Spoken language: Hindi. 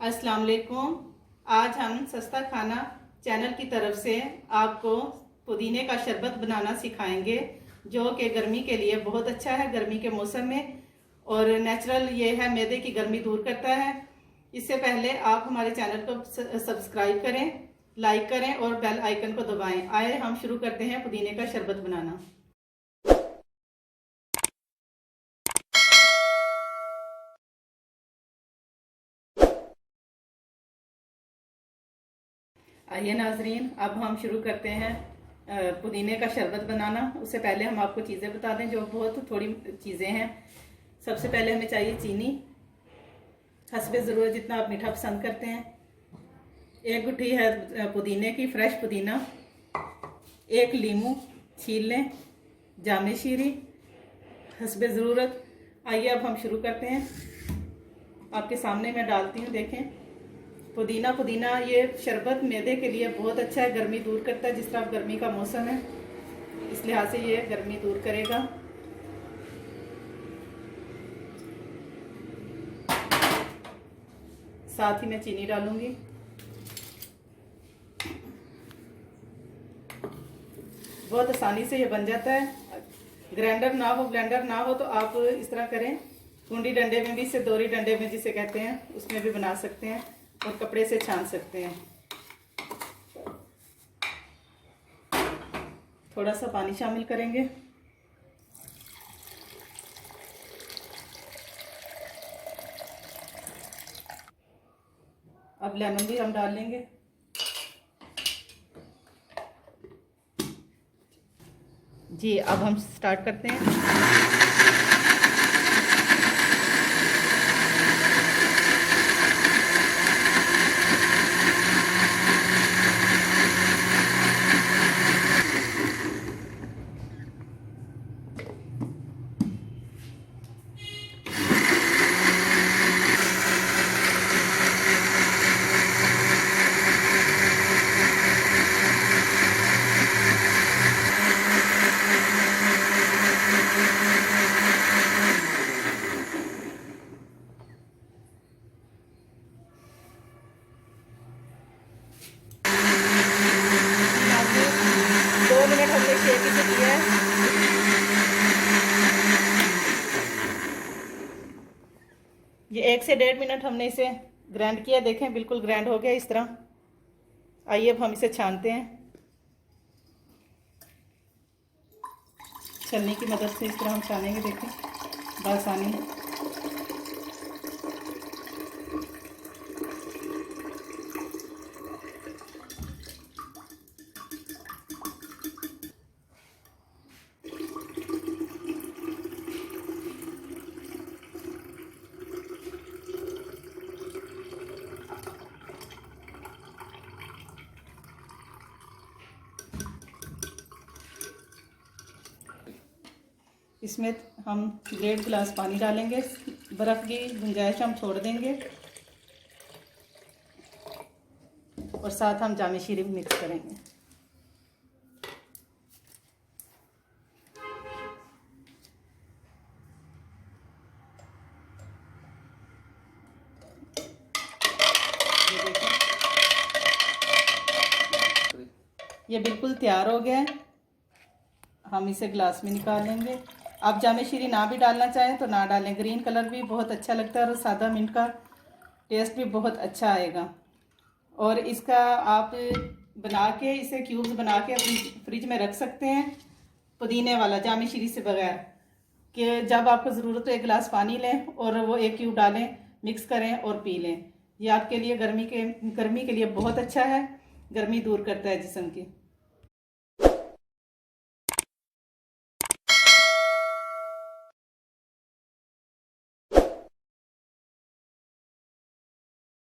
अस्सलाम वालेकुम। आज हम सस्ता खाना चैनल की तरफ से आपको पुदीने का शरबत बनाना सिखाएंगे, जो कि गर्मी के लिए बहुत अच्छा है, गर्मी के मौसम में। और नेचुरल ये है, मैदे की गर्मी दूर करता है। इससे पहले आप हमारे चैनल को सब्सक्राइब करें, लाइक करें और बेल आइकन को दबाएं। आए हम शुरू करते हैं पुदीने का शरबत बनाना। आइए नाजरीन, अब हम शुरू करते हैं पुदीने का शरबत बनाना। उससे पहले हम आपको चीज़ें बता दें, जो बहुत थोड़ी चीज़ें हैं। सबसे पहले हमें चाहिए चीनी, हस्बे ज़रूरत जितना आप मीठा पसंद करते हैं। एक गुट्ठी है पुदीने की, फ्रेश पुदीना। एक लीमू छील लें, जामे शीरी हस्बे ज़रूरत। आइए अब हम शुरू करते हैं। आपके सामने मैं डालती हूँ, देखें। पुदीना ये शरबत मैदे के लिए बहुत अच्छा है, गर्मी दूर करता है। जिस तरह गर्मी का मौसम है, इस लिहाज से ये गर्मी दूर करेगा। साथ ही मैं चीनी डालूंगी। बहुत आसानी से ये बन जाता है। ब्लेंडर ना हो तो आप इस तरह करें, कुंडी डंडे में भी, से दोरी डंडे में जिसे कहते हैं, उसमें भी बना सकते हैं और कपड़े से छान सकते हैं। थोड़ा सा पानी शामिल करेंगे। अब लेमन भी हम डाल लेंगे। जी, अब हम स्टार्ट करते हैं। हमने शेक इसे दिया है। ये 1 से 1.5 मिनट हमने इसे ग्राइंड किया। देखें, बिल्कुल ग्राइंड हो गया इस तरह। आइए अब हम इसे छानते हैं। छलनी की मदद से इस तरह हम छानेंगे। देखें, बआसानी। इसमें हम 1.5 गिलास पानी डालेंगे। बर्फ़ की गुंजाइश हम छोड़ देंगे और साथ हम जामे शीरी मिक्स करेंगे। ये बिल्कुल तैयार हो गया है। हम इसे ग्लास में निकाल लेंगे। आप जामे शीरी ना भी डालना चाहें तो ना डालें, ग्रीन कलर भी बहुत अच्छा लगता है और सादा मिंट का टेस्ट भी बहुत अच्छा आएगा। और इसका आप बना के, इसे क्यूब्स बना के अपनी फ्रिज में रख सकते हैं, पुदीने वाला, जामे शीरी से बगैर। कि जब आपको ज़रूरत हो 1 गिलास पानी लें और वो 1 क्यूब डालें, मिक्स करें और पी लें। ये आपके लिए गर्मी के लिए बहुत अच्छा है, गर्मी दूर करता है जिस्म की।